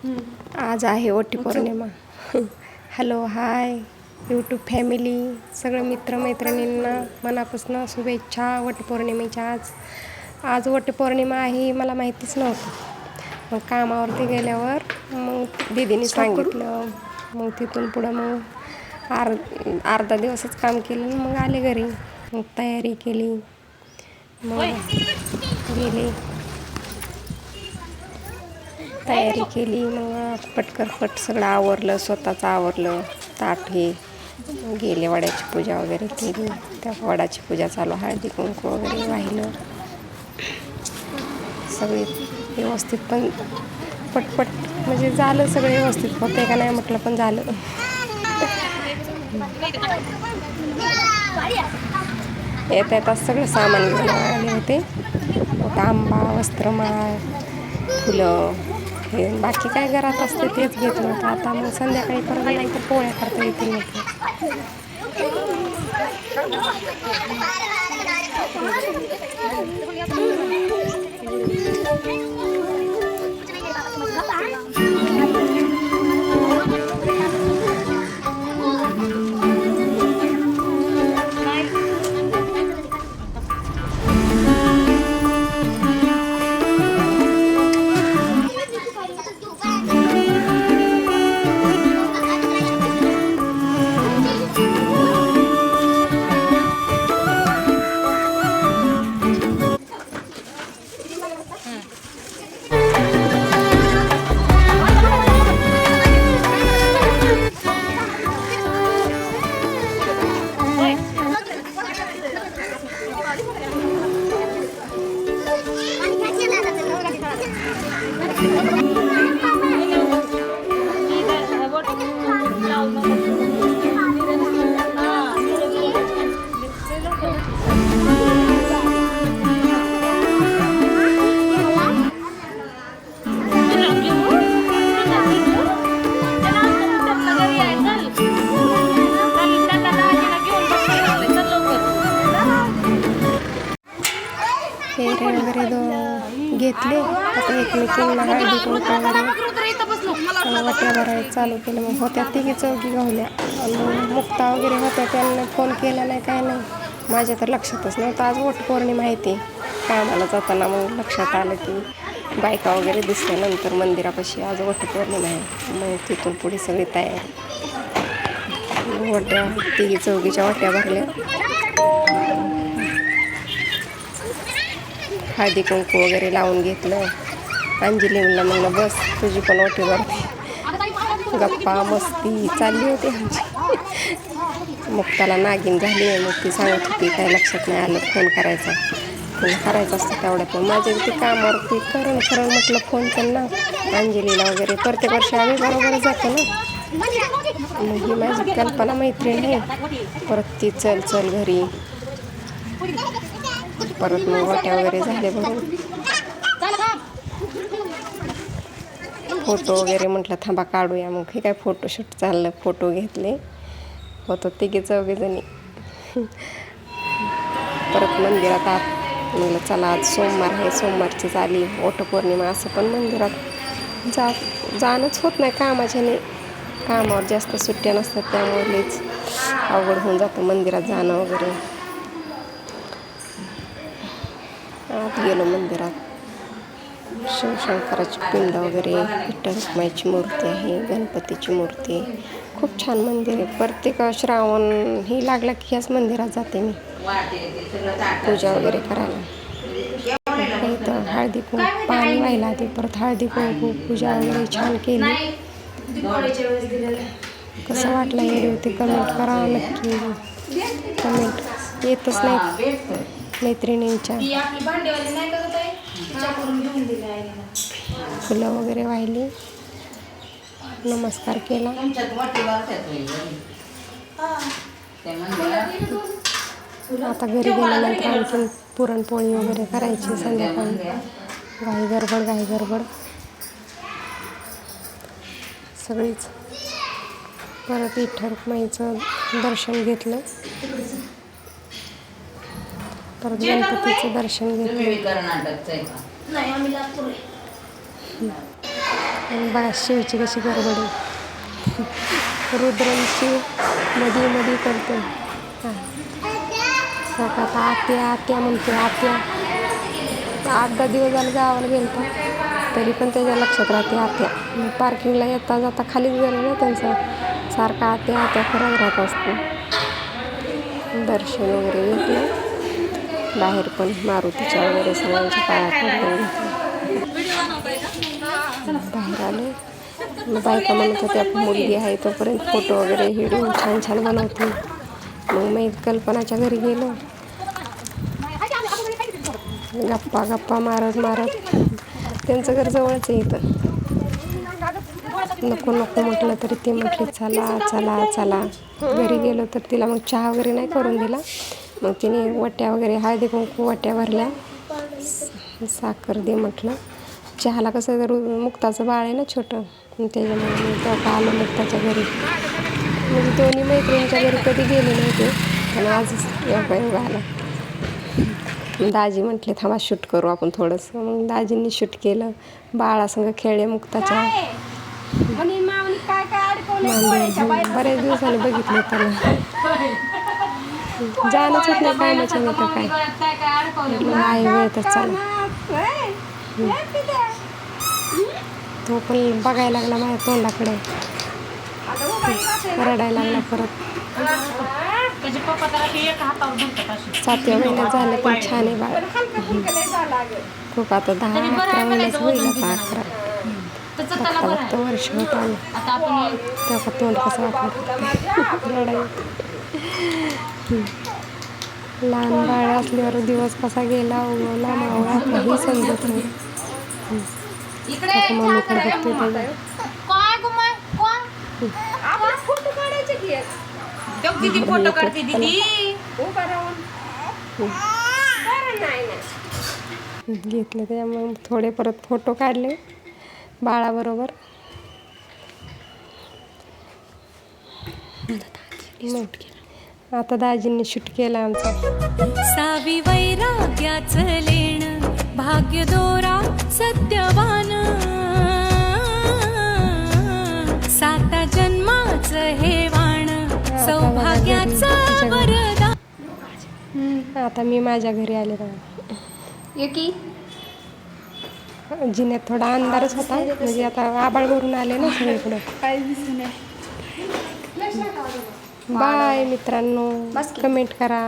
आज आहे Vat Purnima. Hello hi YouTube family, सगळं मित्रमैत्रिणींना मनापासून शुभेच्छा वटपौर्णिमेच्या. आज वटपौर्णिमा आहे मला माहितीच नव्हतं. मग कामावरती गेल्यावर मग दीदीने सांगितलं. मग तिथून पुढं मग अर्धा दिवसच काम केलं. मग आले घरी, मग तयारी केली, मग गेले, तयारी केली. मग पटकरपट सगळं आवरलं, स्वतःचं आवरलं. ताट हे गेले, वड्याची पूजा वगैरे केली. त्या वडाची पूजा चालू, हळदी कुंकू वगैरे वाहिलं. सगळे व्यवस्थित, पण पटपट म्हणजे झालं सगळं व्यवस्थित. होते का नाही म्हटलं, पण झालं. येता येतात सगळं सामान घेऊन आले होते. आंबा, वस्त्रमाळ, फुलं, हे बाकी काय घरात असते तेच घेतलं होतं. आता मग संध्याकाळी परत नाही तर पोळ्या करता येतील म्हटलं. फेरे वगैरे घेतले. आता एकमेकींना हळदी कुंकू वगैरे वाट्या भरायला चालू केलं. मग होत्या तिघी चौघी गावल्या. आणि मुक्ता वगैरे होत्या, त्यांना फोन केला नाही, काय नाही. माझ्या तर लक्षातच नव्हतं आज वटपौर्णिमा आहे ती. कामाला जाताना मग लक्षात आलं की बायका वगैरे दिसल्यानंतर मंदिरापाशी आज वटपौर्णिमा आहे. मग तिथून पुढे सगळी तयारी. वट्या तिघी चौघीच्या वाट्या भरल्या. हळदी कुंकू वगैरे लावून घेतलं. अंजली म्हणलं मग बस तुझी पण ओटी भरते. गप्पा मस्ती चालली होती आमची. मुक्ताला नागिन झाली. मग ती सांगत होती काय लक्षात नाही आलं फोन करायचा. फोन करायचा असतं तेवढ्यात. मग माझ्या ती कामावरती करून म्हटलं फोन त्यांना अंजलीला वगैरे. प्रत्येक वर्षी आम्ही बरोबरच जातो ना. मग ही माझी कल्पना मैत्रीण आहे. परत ती चल चल घरी. परत मग वाट्या वगैरे झाले भरून. फोटो वगैरे म्हटलं थांबा काढूया. मग हे काय फोटोशूट चाललं. फोटो घेतले. होतो तिघे चौघीजणी. परत मंदिरात आत म्हटलं चला आज सोमवार आहे, सोमवारचीच आली वटपौर्णिमा. असं पण मंदिरात जाणंच होत नाही कामाच्याने. कामावर जास्त सुट्ट्या नसतात, त्यामुळेच अवघड होऊन जातं मंदिरात जाणं वगैरे. आत गेलो मंदिरात. शिवशंकराची पिंड वगैरे, विठ्ठल रखुमाईची मूर्ती आहे, गणपतीची मूर्ती. खूप छान मंदिर आहे. प्रत्येक श्रावण ही लागला की ह्याच मंदिरात जाते मी पूजा वगैरे करायला. इथं हळदी कुंकू पाणी व्हायला आधी, परत हळदी कुंकू पूजा वगैरे छान केली. कसं वाटलं व्हिडिओ ते कमेंट करा नक्की. कमेंट येतच नाही मैत्रिणींच्या. फुलं वगैरे वाहिली, नमस्कार केला. आता घरी गेल्यानंतर आणखी पुरणपोळी वगैरे करायची संध्याकाळी. घाई गडबड सगळीच. परत विठ्ठल रखुमाईचं दर्शन घेतलं. परत गणपतीचं दर्शन घेतलं. आणि बघा शिवची कशी गडबड आहे. रुद्रांची मधी मधी करते. आता आत्या आत्या म्हणते आत्या. 8-10 दिवस झाले गावाला गेलता तरी पण त्याच्या लक्षात राहते आत्या. पार्किंगला येता जाता खालीच गेलं ना त्यांचं सारखं आत्या आत्या करत राहत असते. दर्शन वगैरे घेतलं बाहेर पण मारुतीच्या वगैरे सगळ्यांच्या पाया पडून बाहेर आले. मग बायका म्हणत होत्या मुलगी आहे तोपर्यंत फोटो वगैरे हिडून छान छान बनवते. मग मी कल्पनाच्या घरी गेलो. गप्पा मारत त्यांचं घर जवळच आहे इथं. नको म्हटलं तरी ते म्हटले चला. घरी गेलो तर तिला मग चहा वगैरे नाही करून दिला. मग तिने वट्या वगैरे हळदी कुंकू वट्या भरल्या. साखर दे म्हटलं. चहाला कसं तर मुक्ताचं बाळ आहे ना छोटं, त्याच्यामुळे मी तेव्हा आलो मुक्ताच्या घरी. म्हणजे दोन्ही मैत्रिणीच्या घरी कधी गेले नव्हते आणि आजच योगा आला. दाजी म्हटले थांबा शूट करू आपण थोडंसं. मग दाजींनी शूट केलं. बाळासंग खेळले मुक्ताच्या. बऱ्याच दिवसांनी बघितलं त्याला. जाणंच होत नाही कामाच्या नाही तर काय आहे वेळ तर चला. तो पण बघायला लागला माझ्या तोंडाकडे, रडायला लागला परत. 7व्या महिन्यात झालं पण छान आहे बाळ. खूप आता 10-11 महिन्याचं होईल. आता 11 फक्त वर्ष होत आलं तेव्हा तोंड कसं वाटलं रडायला. लहान बाळ असल्यावर दिवस कसा गेला उगवला मावळा काही समजत नाही. आता मम्मीकडे बघते फोटो काढते दीदी. घेतले ते मग थोडे परत फोटो काढले बाळाबरोबर. आता दाजींनी शूट केला आमचा. सावी वैराग्याचं लेण भाग्य दोरा सत्यवान 7 जन्माचं हे वाण सौभाग्याचं वरदान. आता मी माझ्या घरी आले बघा. जिन्यात थोडा अंधारच होता म्हणजे आता आबाळ भरून आले ना सगळीकडं. बाय मित्रांनो, कमेंट करा.